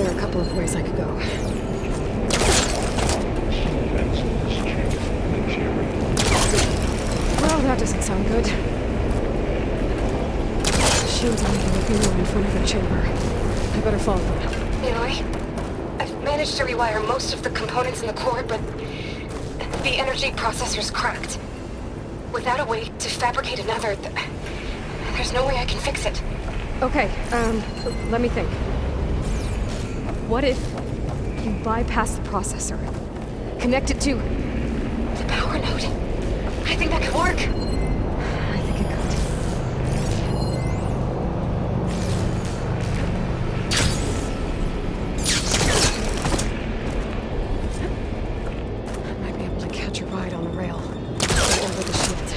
There are a couple of ways I could go. Well, that doesn't sound good. The shields are making a beeline in front of their chamber. I better follow them. Aloy, I've managed to rewire most of the components in the core, but the energy processor's cracked. Without a way to fabricate another, there's no way I can fix it. Okay, let me think. What if you bypass the processor? Connect it to... The power node? I think that could work. I think it could. I might be able to catch a ride on the rail. Right over the shield.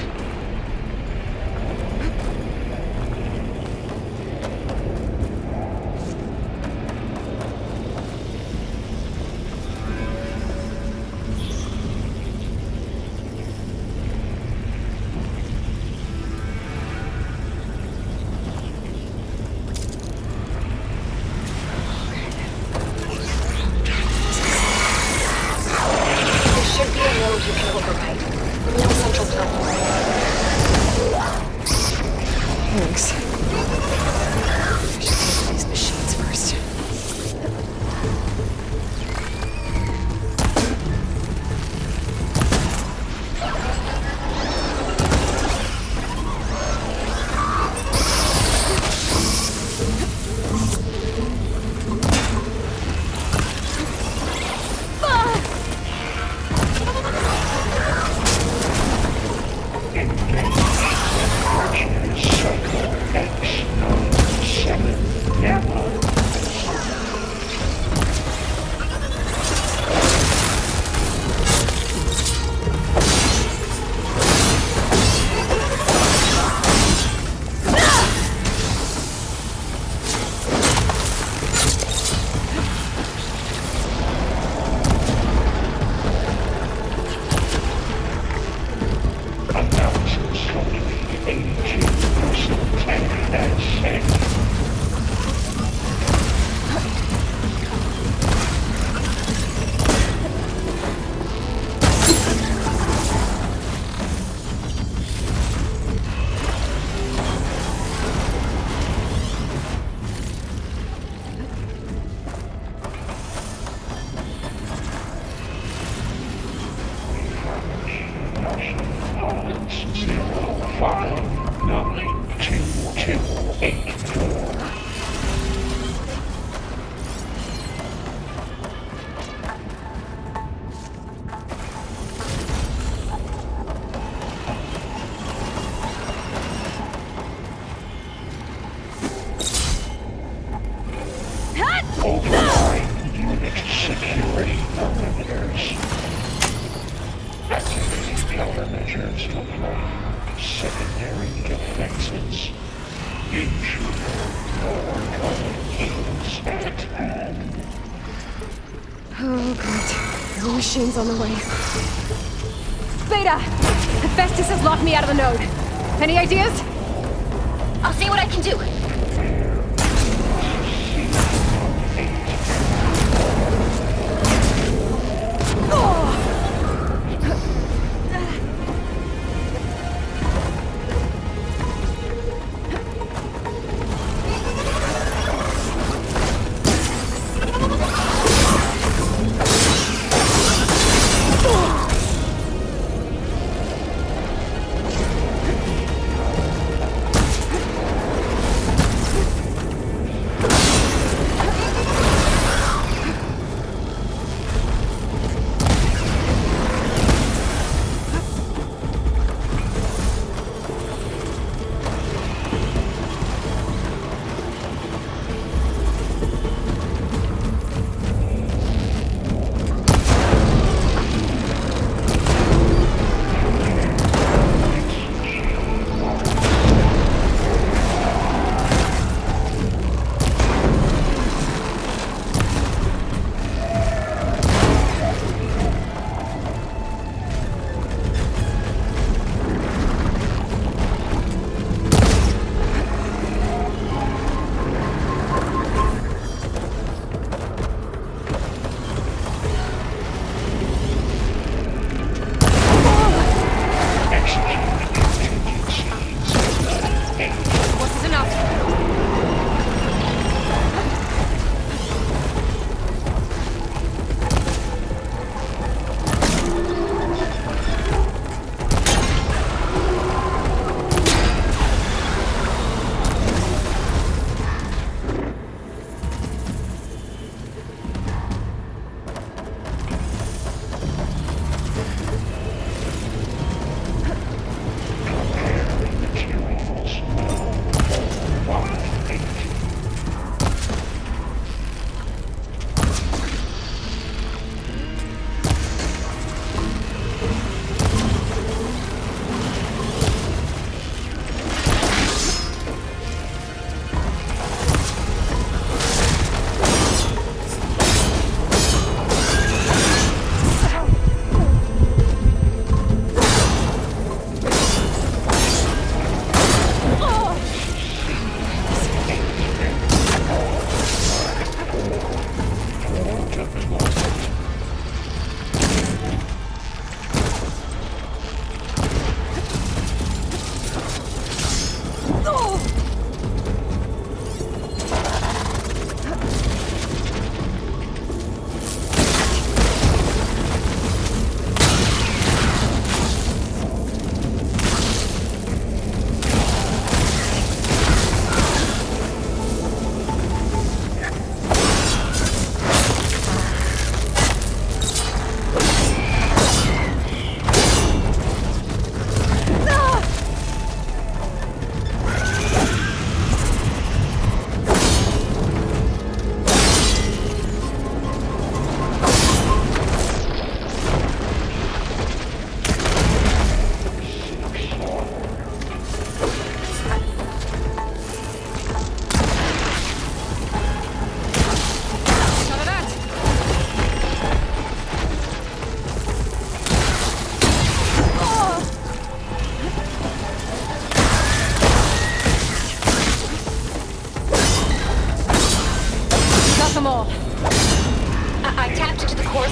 Thanks. I should take these machines first. Override unit security perimeters. Activating countermeasures deployed. Secondary defenses. Intruder is at hand. Oh, God. The machine's on the way. Beta! Hephaestus has locked me out of the node. Any ideas? I'll see what I can do.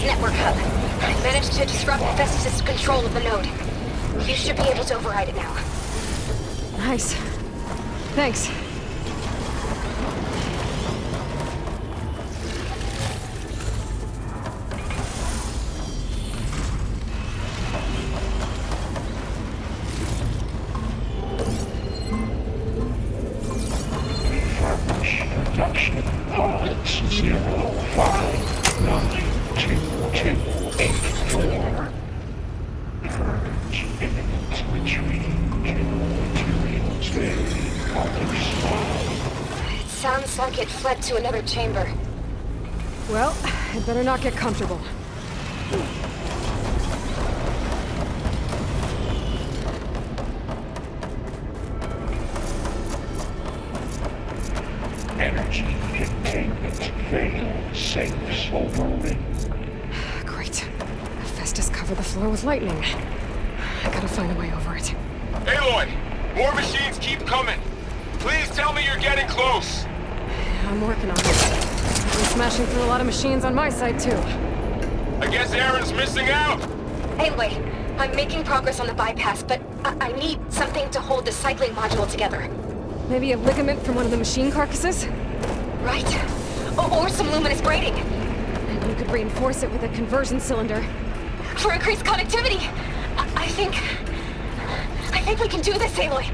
network hub. I managed to disrupt Festus' control of the node. You should be able to override it now. Nice. Thanks. Production pods 05928284. Purge imminent retreat to materials very other side. It sounds like it fled to another chamber. Well, I'd better not get comfortable. Energy containment failed. Safes overrun. Great. Festus covered the floor with lightning. I gotta find a way over it. Aloy! More machines keep coming! Please tell me you're getting close! I'm working on it. I've been smashing through a lot of machines on my side, too. I guess Aaron's missing out! Anyway, I'm making progress on the bypass, but I need something to hold the cycling module together. Maybe a ligament from one of the machine carcasses? Right? Or some luminous braiding. And you could reinforce it with a conversion cylinder. For increased connectivity! I think we can do this, Aloy.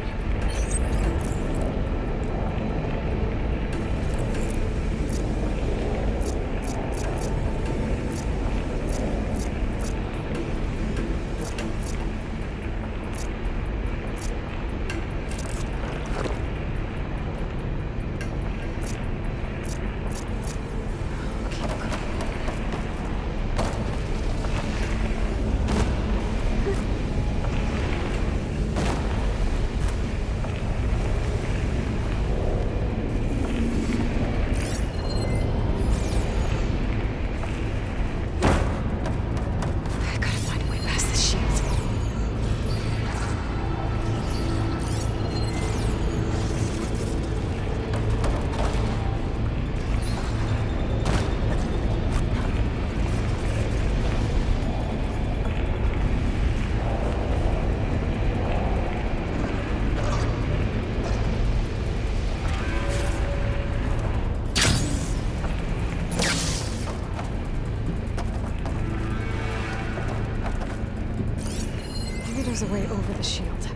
There's a way over the shield.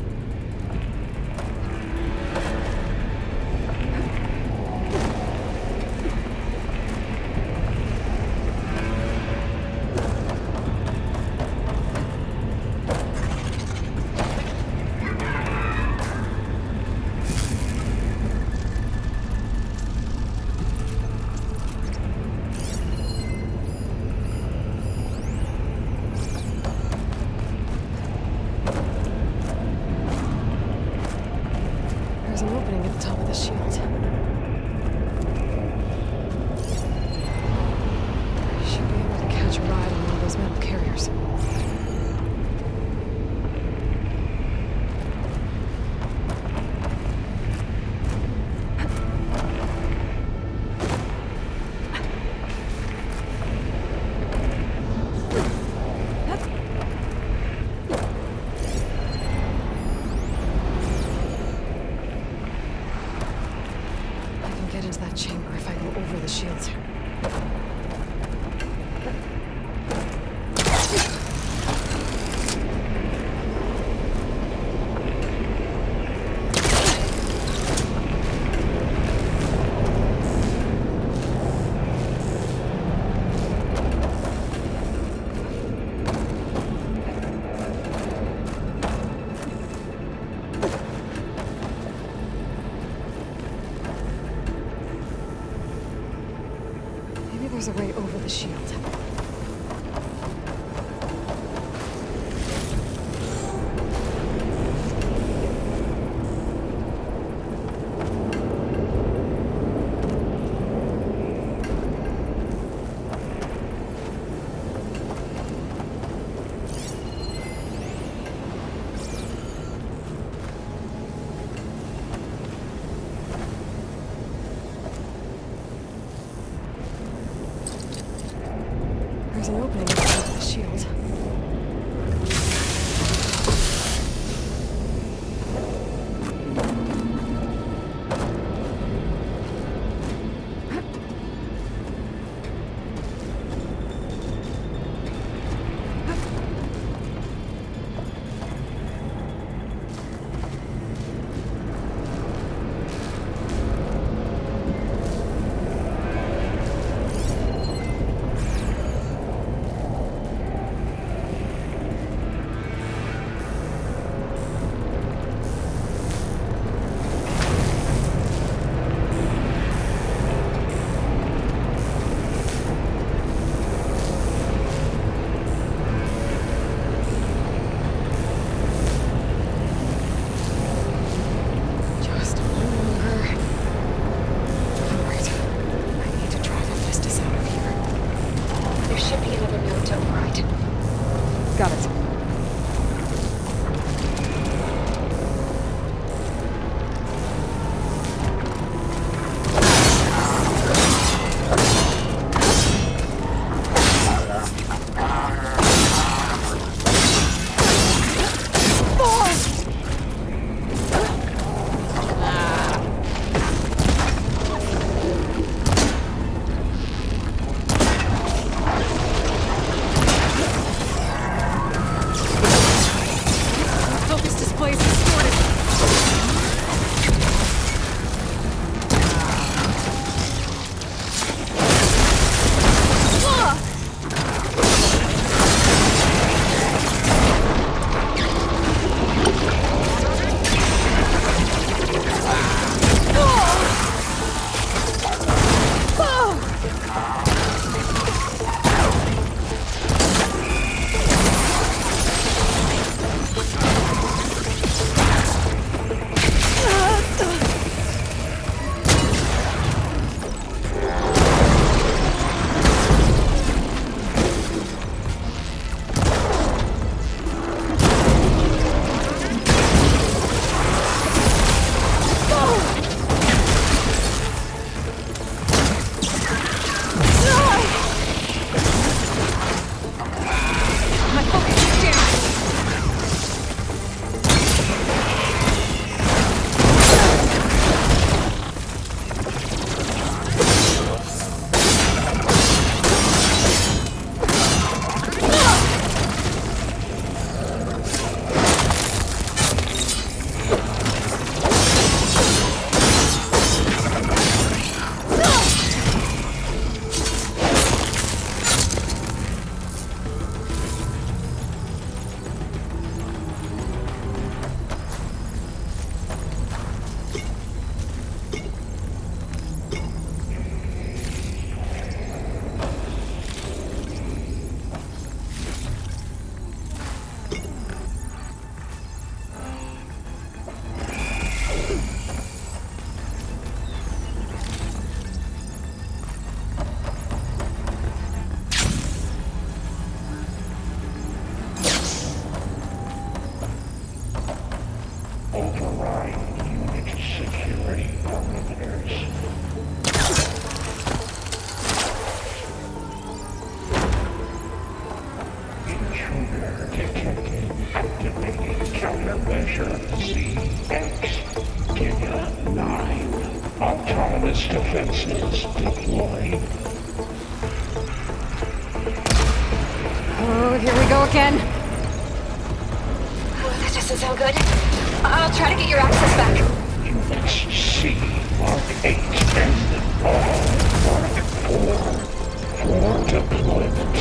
There's an opening at the top of the shield. Should be able to catch a ride on one of those metal carriers. Get into that chamber if I go over the shields. There's a way over the shield. There's an opening inside the shield. Got it. Autonomous defenses deployed. Oh, here we go again. Oh, that doesn't sound good. I'll try to get your access back. Units C, Mark 8, and all Mark 4 for deployment.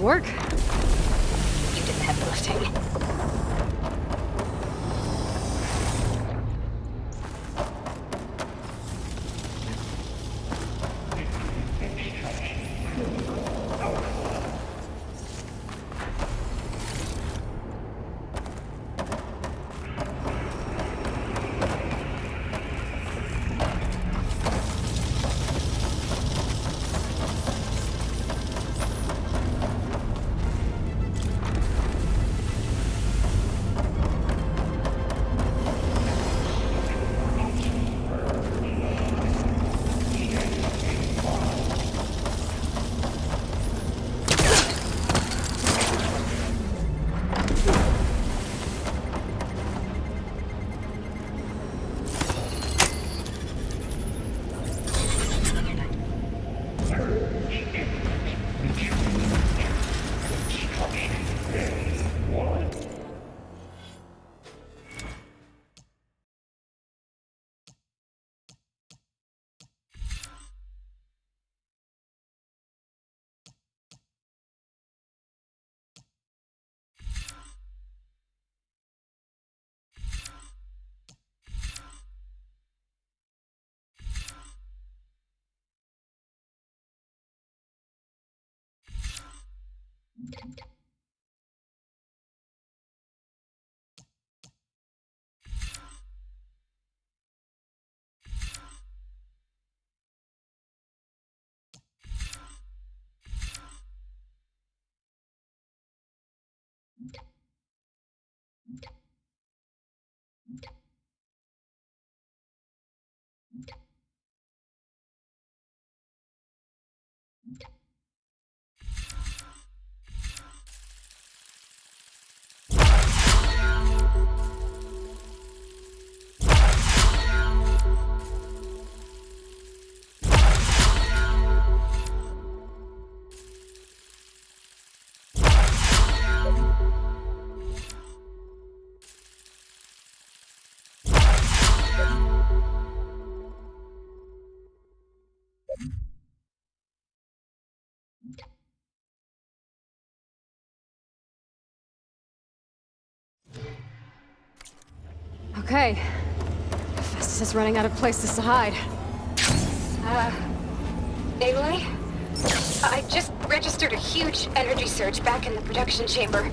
work? You did the heavy lifting. Okay. Festus is running out of places to hide. Aloy? I just registered a huge energy surge back in the production chamber.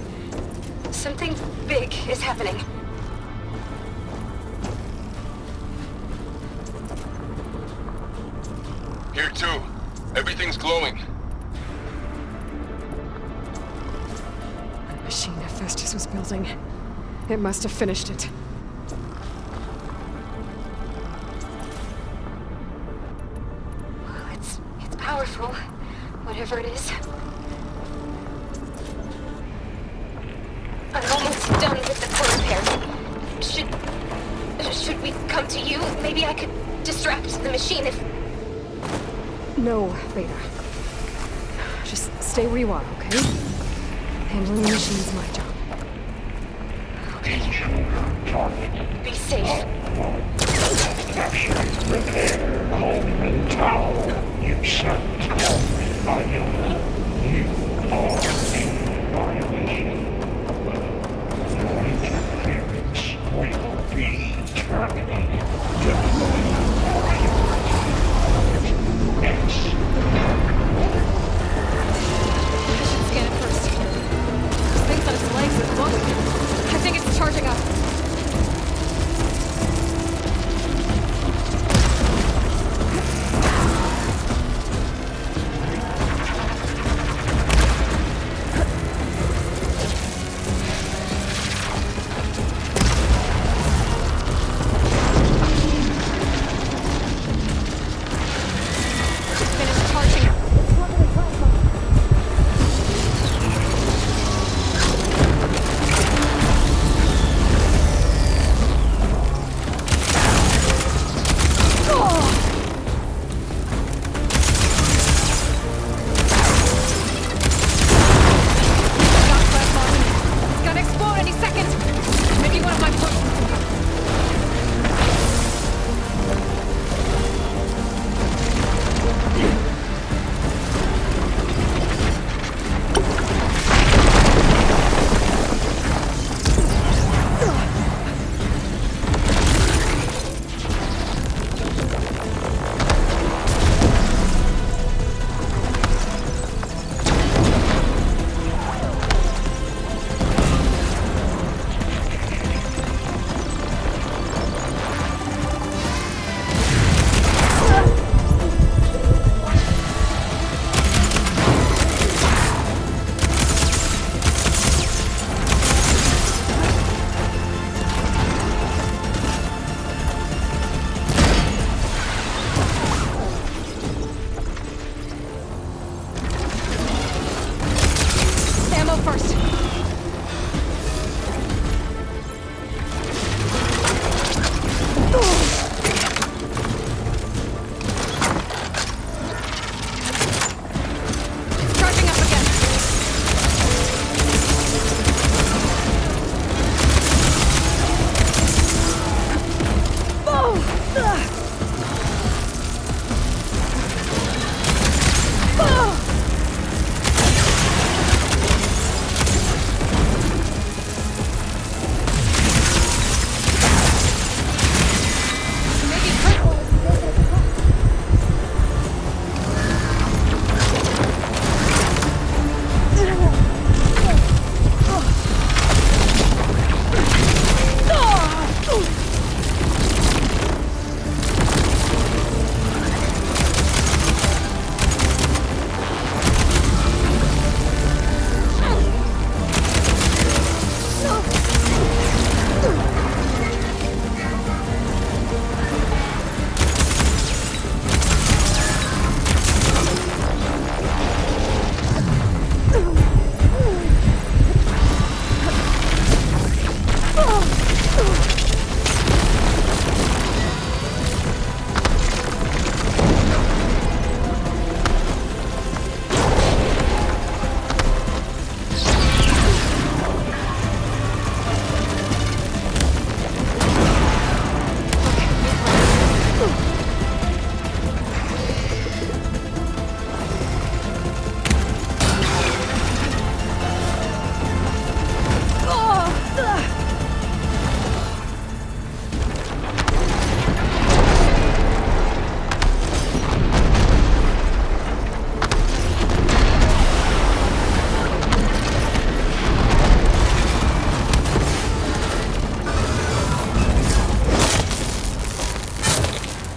Something big is happening. Here too. Everything's glowing. The machine that Festus was building. It must have finished it. It's powerful, whatever it is. I'm almost done with the core repair. Should we come to you? Maybe I could distract the machine if... No, Beta. Just stay where you are, okay? Handling the machine's my job. Be safe. Repair, home and town. You sent home Viola. You are in violation. Your interference will be terminated. Deploying priority. Yes. I should scan it first. This thing's on its legs at the moment. I think it's charging up. ammo first. Charging up again.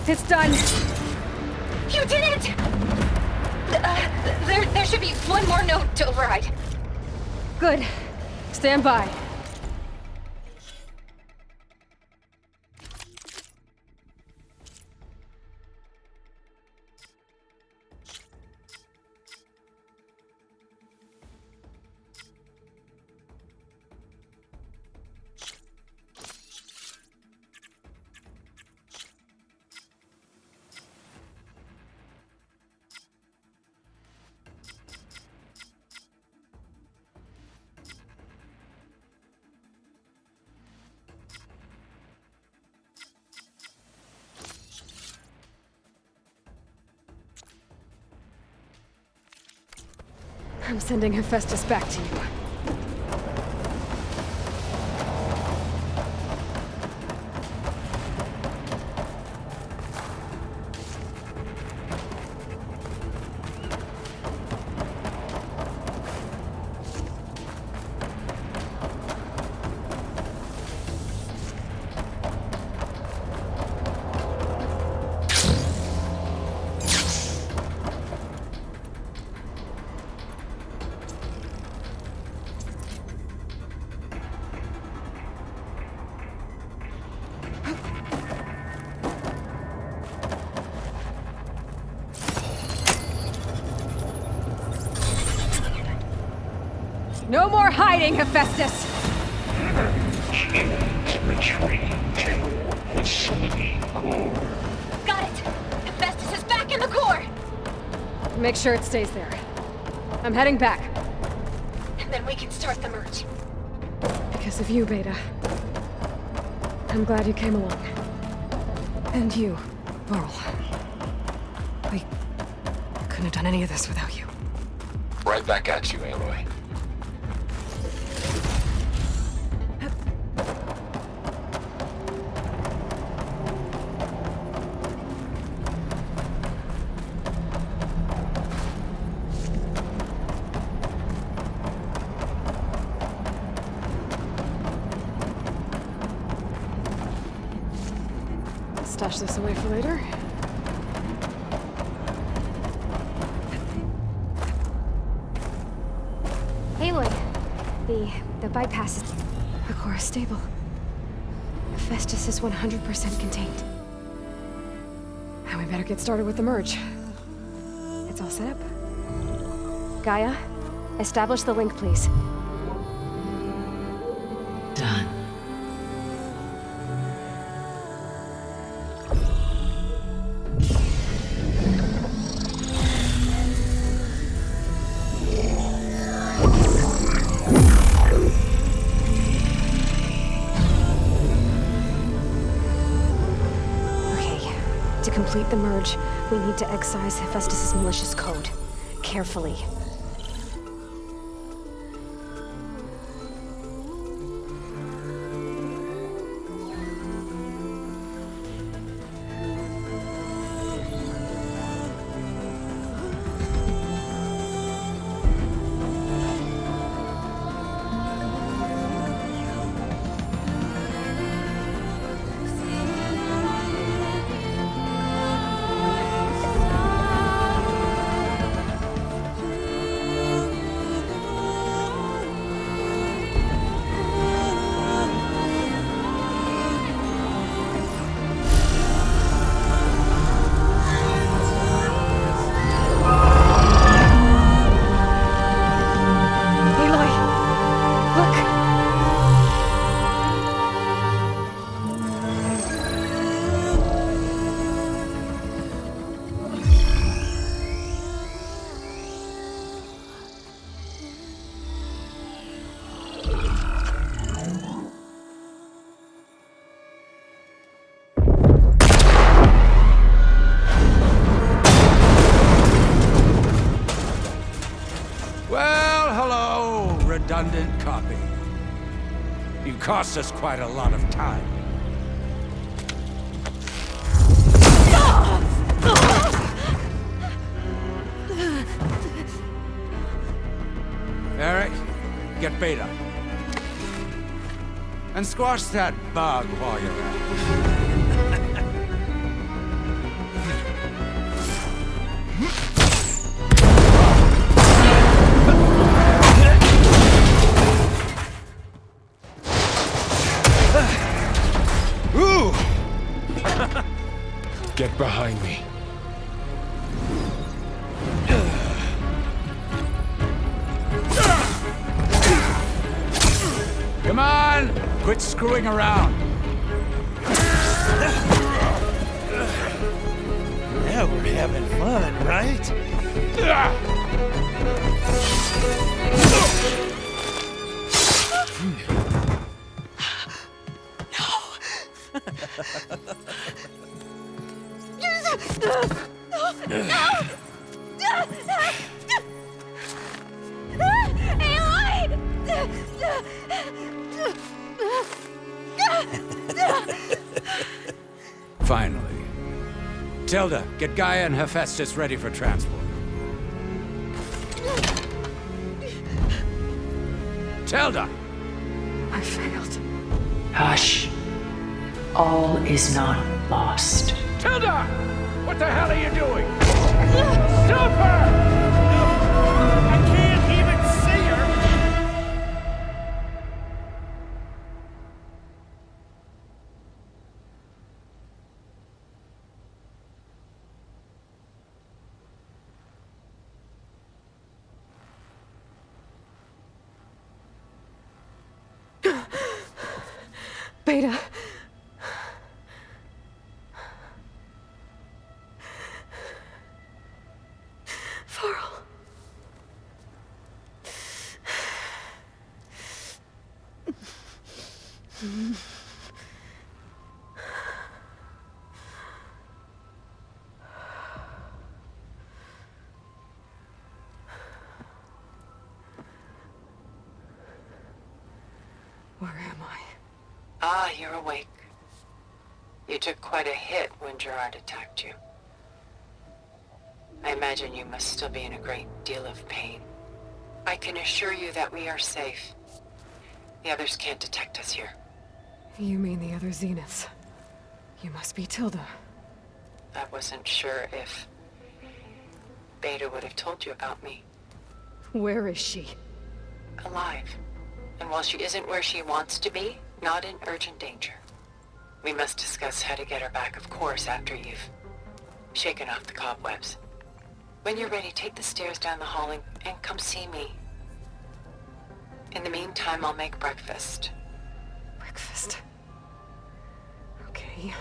It's done. You did it! There should be one more note to override. Good. Stand by. I'm sending Hephaestus back to you. No more hiding, Hephaestus! Can't retreat to facility core. Got it! Hephaestus is back in the core! Make sure it stays there. I'm heading back. And then we can start the merge. Because of you, Beta. I'm glad you came along. And you, Varl. We couldn't have done any of this without you. Right back at you, Aloy. Stash this away for later. Aloy, the bypass is... The core is stable. Hephaestus is 100% contained. Now we better get started with the merge. It's all set up. Gaia, Establish the link, please. Done. To complete the merge, we need to excise Hephaestus' malicious code. Carefully. Redundant copy. You cost us quite a lot of time. Eric, get Beta. And squash that bug while you're at it. Get behind me. Come on! Quit screwing around. Now we're having fun, right? Finally. Tilda, get Gaia and Hephaestus ready for transport. Tilda! I failed. Hush. All is not lost. Tilda! What the hell are you doing? Stop her! I can't even see her! Beta. Varl. Where am I? Ah, you're awake. You took quite a hit when Gerard attacked you. I imagine you must still be in a great deal of pain. I can assure you that we are safe. The others can't detect us here. You mean the other Zeniths? You must be Tilda. I wasn't sure if Beta would have told you about me. Where is she? Alive. And while she isn't where she wants to be, not in urgent danger. We must discuss how to get her back, of course, after you've shaken off the cobwebs. When you're ready, take the stairs down the hall and come see me. In the meantime, I'll make breakfast. Breakfast. Okay.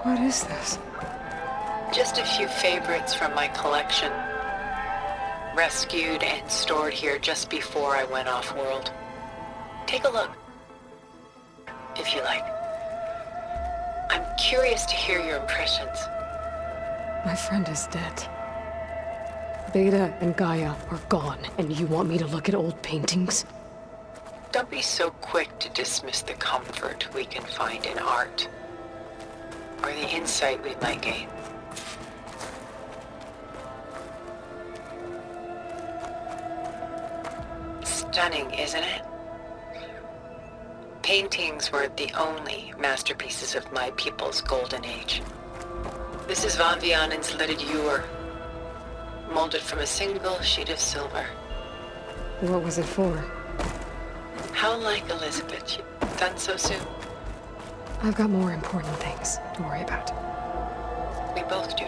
What is this? Just a few favorites from my collection. Rescued and stored here just before I went off-world. Take a look, if you like. I'm curious to hear your impressions. My friend is dead. Beta and Gaia are gone, and you want me to look at old paintings? Don't be so quick to dismiss the comfort we can find in art, or the insight we might gain. Stunning, isn't it? Paintings were the only masterpieces of my people's golden age. This is Van Vianen's Lidded Ewer, molded from a single sheet of silver. What was it for? How like Elizabeth, you've done so soon. I've got more important things to worry about. We both do.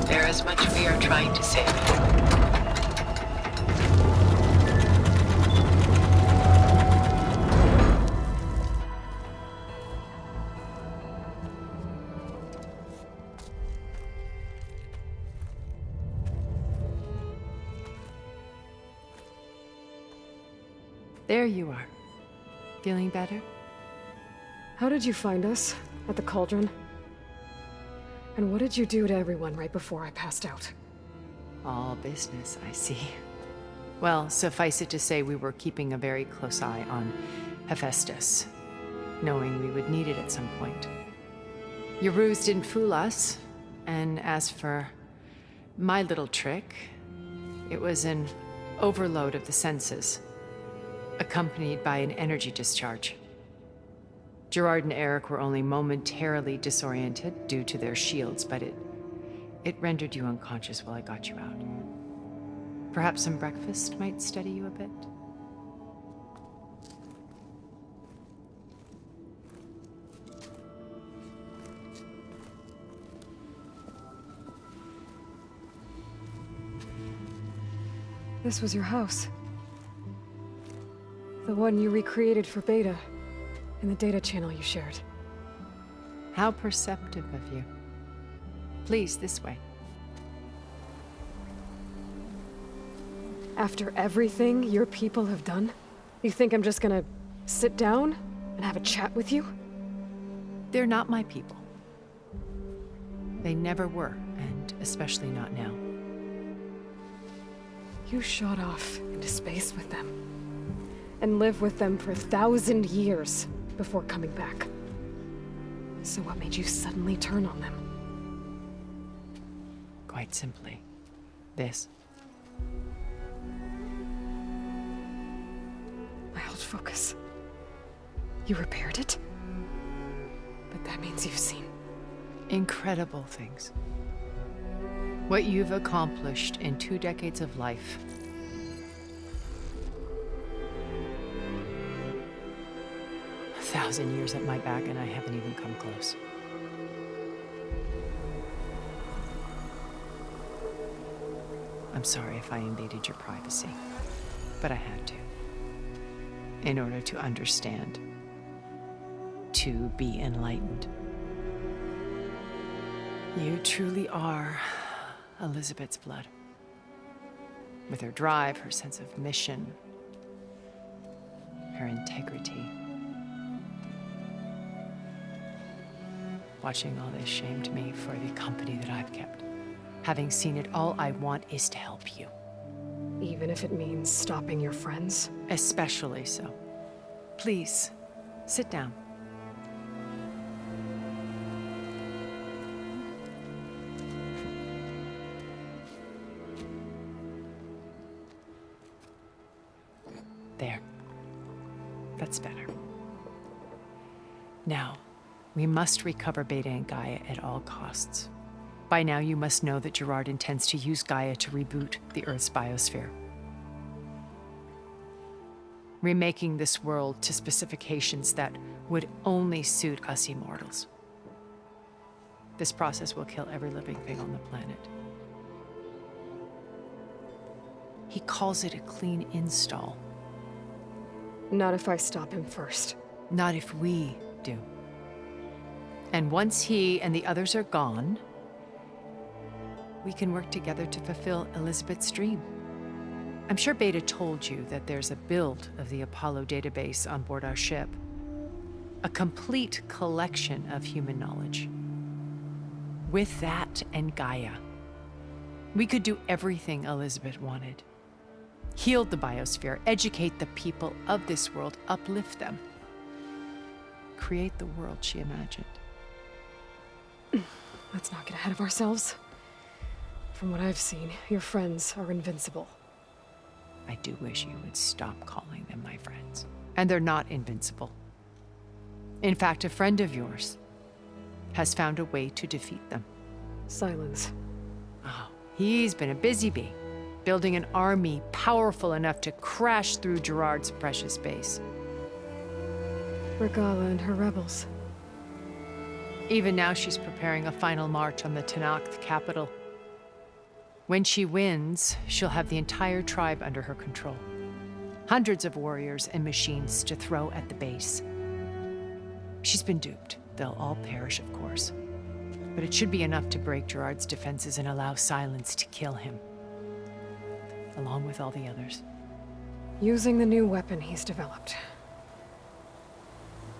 There is much we are trying to save. There you are. Feeling better? How did you find us? At the cauldron? And what did you do to everyone right before I passed out? All business, I see. Well, suffice it to say we were keeping a very close eye on Hephaestus, knowing we would need it at some point. Your ruse didn't fool us, and as for my little trick, it was an overload of the senses, accompanied by an energy discharge. Gerard and Eric were only momentarily disoriented due to their shields, but it rendered you unconscious while I got you out. Perhaps some breakfast might steady you a bit? This was your house. The one you recreated for Beta, in the data channel you shared. How perceptive of you. Please, this way. After everything your people have done, you think I'm just gonna sit down and have a chat with you? They're not my people. They never were, and especially not now. You shot off into space with them, and lived with them for 1,000 years before coming back. So what made you suddenly turn on them? Quite simply, this. My old focus. You repaired it? But that means you've seen Incredible things. What you've accomplished in 2 decades of life. A 1,000 years at my back and I haven't even come close. I'm sorry if I invaded your privacy, but I had to. In order to understand, to be enlightened. You truly are Elizabeth's blood. With her drive, her sense of mission, her integrity. Watching all this shamed me for the company that I've kept. Having seen it, all I want is to help you. Even if it means stopping your friends? Especially so. Please, sit down. There. That's better. Now, we must recover Beta and Gaia at all costs. By now, you must know that Gerard intends to use Gaia to reboot the Earth's biosphere. Remaking this world to specifications that would only suit us immortals. This process will kill every living thing on the planet. He calls it a clean install. Not if I stop him first. Not if we do. And once he and the others are gone, we can work together to fulfill Elizabeth's dream. I'm sure Beta told you that there's a build of the Apollo database on board our ship. A complete collection of human knowledge. With that and Gaia, we could do everything Elizabeth wanted. Heal the biosphere, educate the people of this world, uplift them. Create the world she imagined. Let's not get ahead of ourselves. From what I've seen, your friends are invincible. I do wish you would stop calling them my friends. And they're not invincible. In fact, a friend of yours has found a way to defeat them. Silence. Oh, he's been a busy bee, building an army powerful enough to crash through Gerard's precious base. Regala and her rebels. Even now, she's preparing a final march on the Tenakth capital. When she wins, she'll have the entire tribe under her control. Hundreds of warriors and machines to throw at the base. She's been duped. They'll all perish, of course. But it should be enough to break Gerard's defenses and allow Silence to kill him. Along with all the others. Using the new weapon he's developed.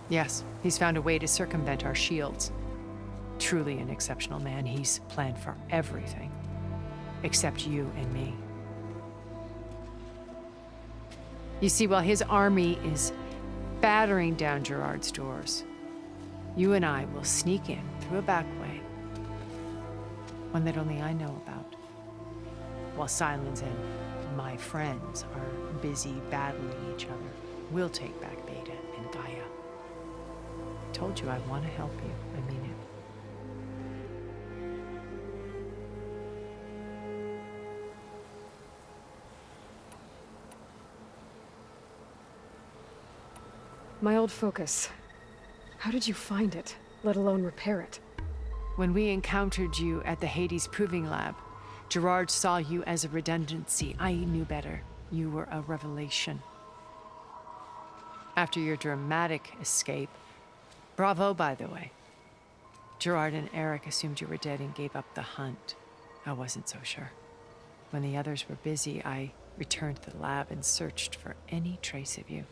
Yes, he's found a way to circumvent our shields. Truly an exceptional man. He's planned for everything. Except you and me. You see, while his army is battering down Gerard's doors, you and I will sneak in through a back way. One that only I know about. While Silence and my friends are busy battling each other, we'll take back Beta and Gaia. I told you I want to help you. I mean it. My old focus. How did you find it, let alone repair it? When we encountered you at the Hades Proving Lab, Gerard saw you as a redundancy. I knew better. You were a revelation. After your dramatic escape, bravo, by the way. Gerard and Eric assumed you were dead and gave up the hunt. I wasn't so sure. When the others were busy, I returned to the lab and searched for any trace of you.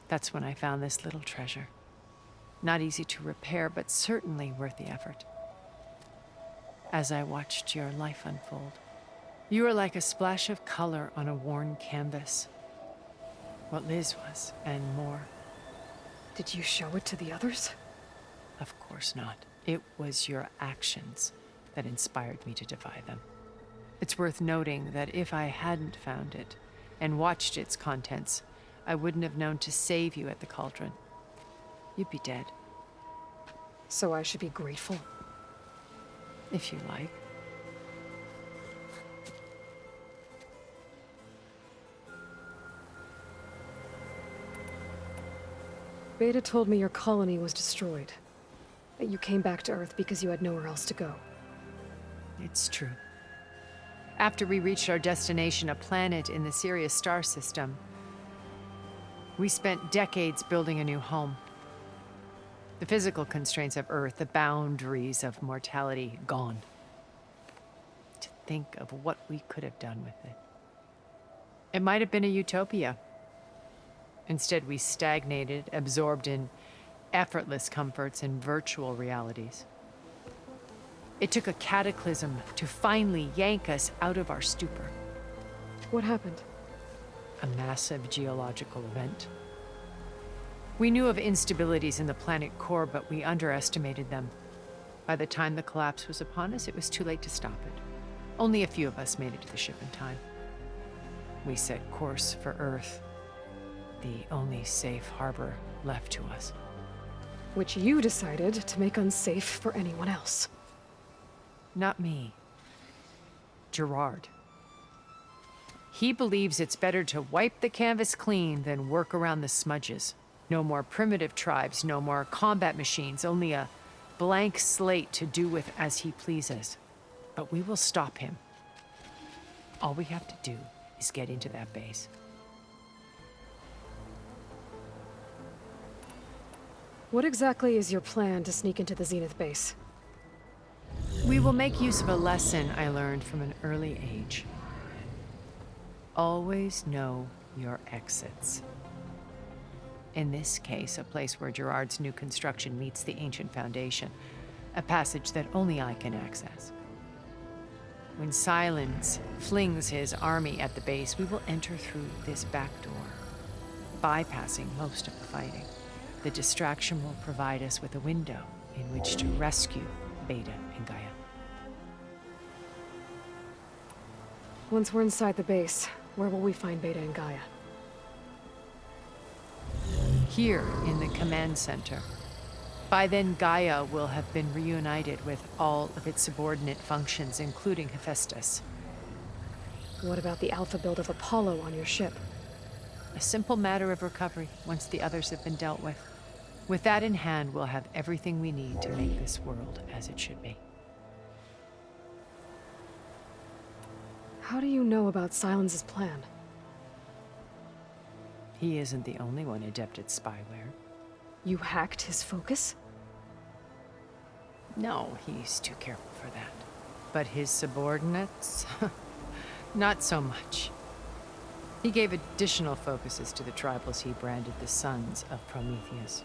That's when I found this little treasure. Not easy to repair, but certainly worth the effort. As I watched your life unfold, you were like a splash of color on a worn canvas. What Liz was, and more. Did you show it to the others? Of course not. It was your actions that inspired me to defy them. It's worth noting that if I hadn't found it and watched its contents, I wouldn't have known to save you at the cauldron. You'd be dead. So I should be grateful? If you like. Beta told me your colony was destroyed. That you came back to Earth because you had nowhere else to go. It's true. After we reached our destination, a planet in the Sirius star system, we spent decades building a new home. The physical constraints of Earth, the boundaries of mortality, gone. To think of what we could have done with it. It might have been a utopia. Instead, we stagnated, absorbed in effortless comforts and virtual realities. It took a cataclysm to finally yank us out of our stupor. What happened? A massive geological event. We knew of instabilities in the planet core, but we underestimated them. By the time the collapse was upon us, it was too late to stop it. Only a few of us made it to the ship in time. We set course for Earth, the only safe harbor left to us. Which you decided to make unsafe for anyone else. Not me. Gerard. He believes it's better to wipe the canvas clean than work around the smudges. No more primitive tribes, no more combat machines, only a blank slate to do with as he pleases. But we will stop him. All we have to do is get into that base. What exactly is your plan to sneak into the Zenith base? We will make use of a lesson I learned from an early age. Always know your exits. In this case, a place where Gerard's new construction meets the ancient foundation, a passage that only I can access. When Silence flings his army at the base, we will enter through this back door, bypassing most of the fighting. The distraction will provide us with a window in which to rescue Beta and Gaia. Once we're inside the base, where will we find Beta and Gaia? Here in the command center. By then, Gaia will have been reunited with all of its subordinate functions, including Hephaestus. What about the alpha build of Apollo on your ship? A simple matter of recovery once the others have been dealt with. With that in hand, we'll have everything we need to make this world as it should be. How do you know about Silence's plan? He isn't the only one adept at spyware. You hacked his focus? No, he's too careful for that. But his subordinates? Not so much. He gave additional focuses to the tribals he branded the Sons of Prometheus.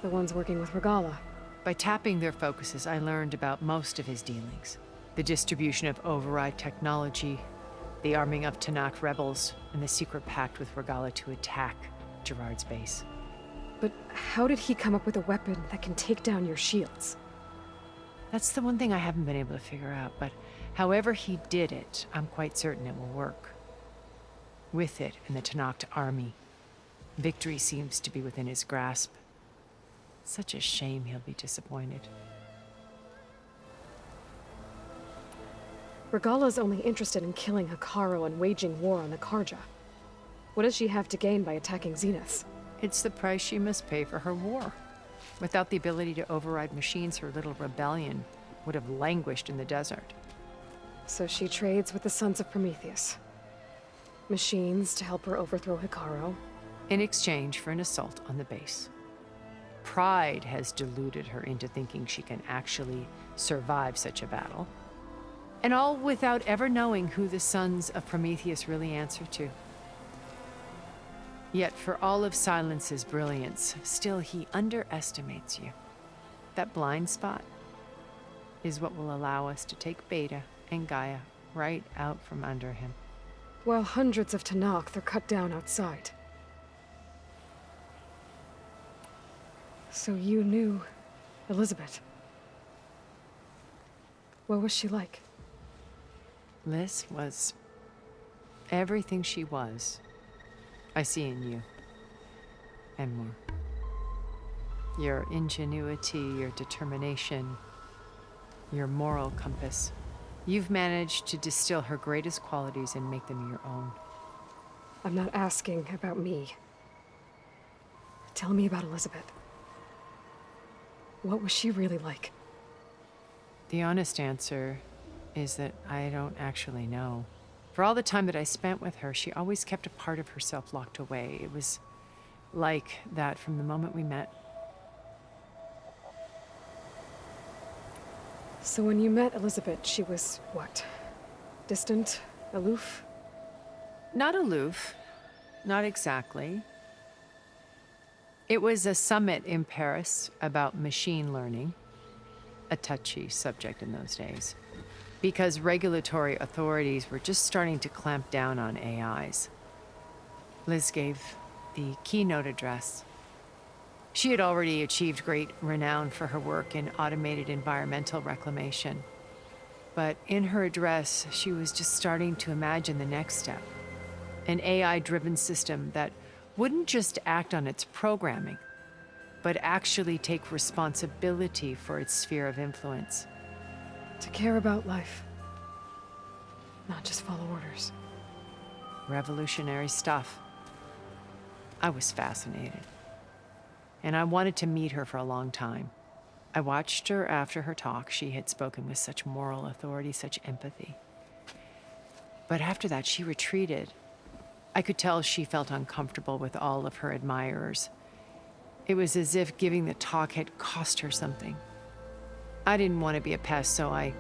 The ones working with Regala. By tapping their focuses, I learned about most of his dealings. The distribution of override technology, the arming of Tanakh rebels, and the secret pact with Regala to attack Gerard's base. But how did he come up with a weapon that can take down your shields? That's the one thing I haven't been able to figure out, but however he did it, I'm quite certain it will work. With it and the Tanakh army, victory seems to be within his grasp. Such a shame he'll be disappointed. Regala's only interested in killing Hekarro and waging war on the Karja. What does she have to gain by attacking Zenith? It's the price she must pay for her war. Without the ability to override machines, her little rebellion would have languished in the desert. So she trades with the Sons of Prometheus. Machines to help her overthrow Hekarro. In exchange for an assault on the base. Pride has deluded her into thinking she can actually survive such a battle. And all without ever knowing who the Sons of Prometheus really answer to. Yet for all of Silence's brilliance, still he underestimates you. That blind spot is what will allow us to take Beta and Gaia right out from under him. While hundreds of Tanakh are cut down outside. So you knew Elizabeth. What was she like? Liz was everything she was. I see in you. And more. Your ingenuity, your determination, your moral compass. You've managed to distill her greatest qualities and make them your own. I'm not asking about me. Tell me about Elizabeth. What was she really like? The honest answer is that I don't actually know. For all the time that I spent with her, she always kept a part of herself locked away. It was like that from the moment we met. So when you met Elizabeth, she was what? Distant? Aloof? Not aloof. Not exactly. It was a summit in Paris about machine learning, a touchy subject in those days, because regulatory authorities were just starting to clamp down on AIs. Liz gave the keynote address. She had already achieved great renown for her work in automated environmental reclamation. But in her address, she was just starting to imagine the next step. An AI-driven system that wouldn't just act on its programming, but actually take responsibility for its sphere of influence. To care about life. Not just follow orders. Revolutionary stuff. I was fascinated. And I wanted to meet her for a long time. I watched her after her talk. She had spoken with such moral authority, such empathy. But after that, she retreated. I could tell she felt uncomfortable with all of her admirers. It was as if giving the talk had cost her something. I didn't want to be a pest, so I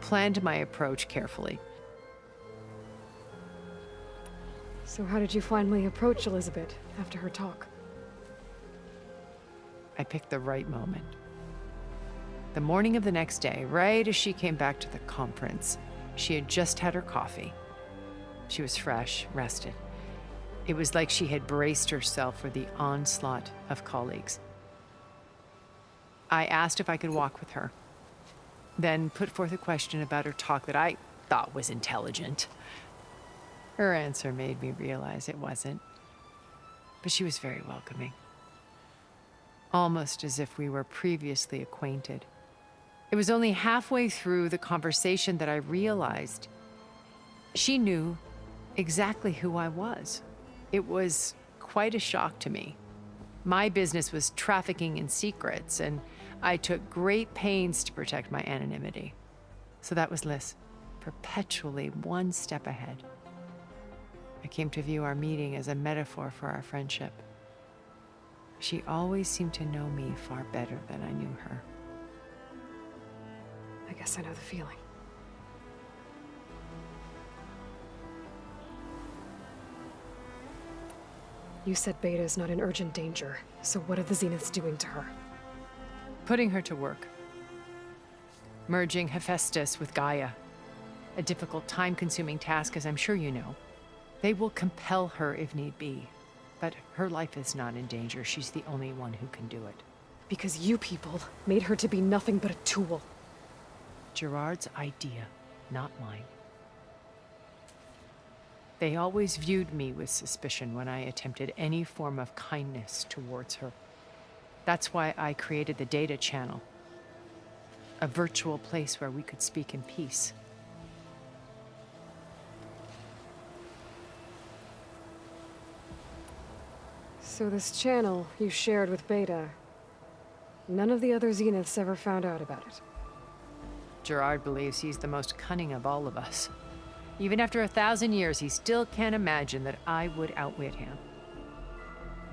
planned my approach carefully. So how did you finally approach Elizabeth after her talk? I picked the right moment. The morning of the next day, right as she came back to the conference, she had just had her coffee. She was fresh, rested. It was like she had braced herself for the onslaught of colleagues. I asked if I could walk with her, then put forth a question about her talk that I thought was intelligent. Her answer made me realize it wasn't, but she was very welcoming. Almost as if we were previously acquainted. It was only halfway through the conversation that I realized she knew exactly who I was. It was quite a shock to me. My business was trafficking in secrets, and I took great pains to protect my anonymity. So that was Liz, perpetually one step ahead. I came to view our meeting as a metaphor for our friendship. She always seemed to know me far better than I knew her. I guess I know the feeling. You said Beta is not in urgent danger, so what are the Zeniths doing to her? Putting her to work. Merging Hephaestus with Gaia. A difficult, time-consuming task, as I'm sure you know. They will compel her if need be. But her life is not in danger. She's the only one who can do it. Because you people made her to be nothing but a tool. Gerard's idea, not mine. They always viewed me with suspicion when I attempted any form of kindness towards her. That's why I created the data channel. A virtual place where we could speak in peace. So this channel you shared with Beta, none of the other Zeniths ever found out about it. Gerard believes he's the most cunning of all of us. Even after 1,000 years, he still can't imagine that I would outwit him.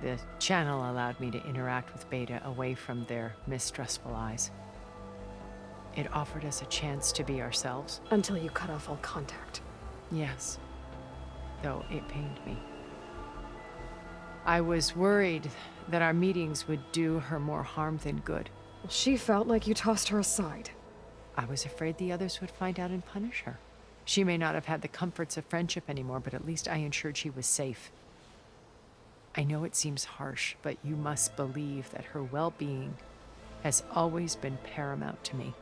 The channel allowed me to interact with Beta away from their mistrustful eyes. It offered us a chance to be ourselves. Until you cut off all contact. Yes, though it pained me. I was worried that our meetings would do her more harm than good. Well, she felt like you tossed her aside. I was afraid the others would find out and punish her. She may not have had the comforts of friendship anymore, but at least I ensured she was safe. I know it seems harsh, but you must believe that her well-being has always been paramount to me.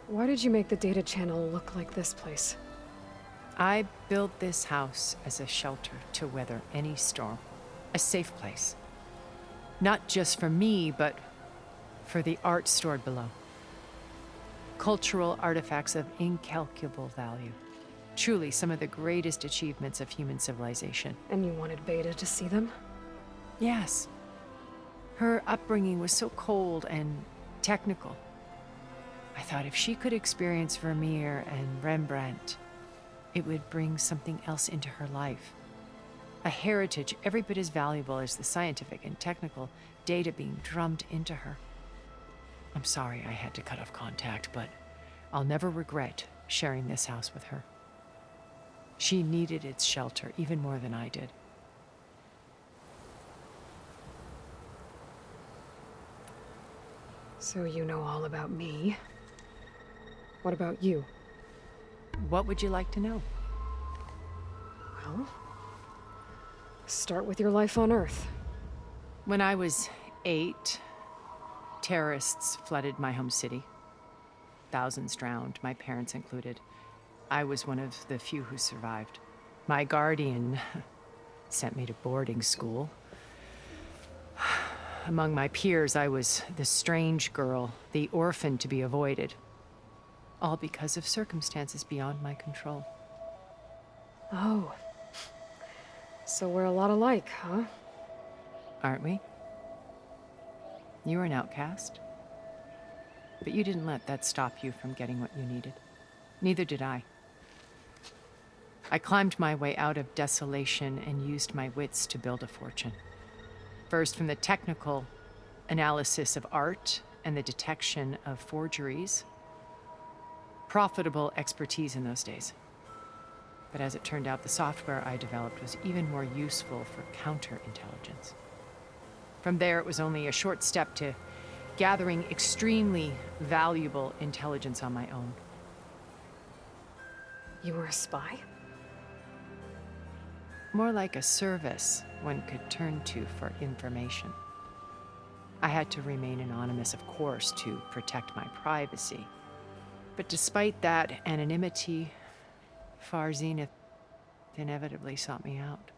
Why did you make the data channel look like this place? I built this house as a shelter to weather any storm. A safe place. Not just for me, but for the art stored below. Cultural artifacts of incalculable value. Truly some of the greatest achievements of human civilization. And you wanted Beta to see them? Yes. Her upbringing was so cold and technical. I thought if she could experience Vermeer and Rembrandt, it would bring something else into her life. A heritage every bit as valuable as the scientific and technical data being drummed into her. I'm sorry I had to cut off contact, but I'll never regret sharing this house with her. She needed its shelter even more than I did. So you know all about me. What about you? What would you like to know? Well, start with your life on Earth. When I was 8, terrorists flooded my home city. Thousands drowned, my parents included. I was one of the few who survived. My guardian sent me to boarding school. Among my peers, I was the strange girl, the orphan to be avoided. All because of circumstances beyond my control. Oh. So we're a lot alike, huh? Aren't we? You were an outcast. But you didn't let that stop you from getting what you needed. Neither did I. I climbed my way out of desolation and used my wits to build a fortune. First, from the technical analysis of art and the detection of forgeries. Profitable expertise in those days. But as it turned out, the software I developed was even more useful for counterintelligence. From there, it was only a short step to gathering extremely valuable intelligence on my own. You were a spy? More like a service one could turn to for information. I had to remain anonymous, of course, to protect my privacy. But despite that anonymity, Far Zenith inevitably sought me out.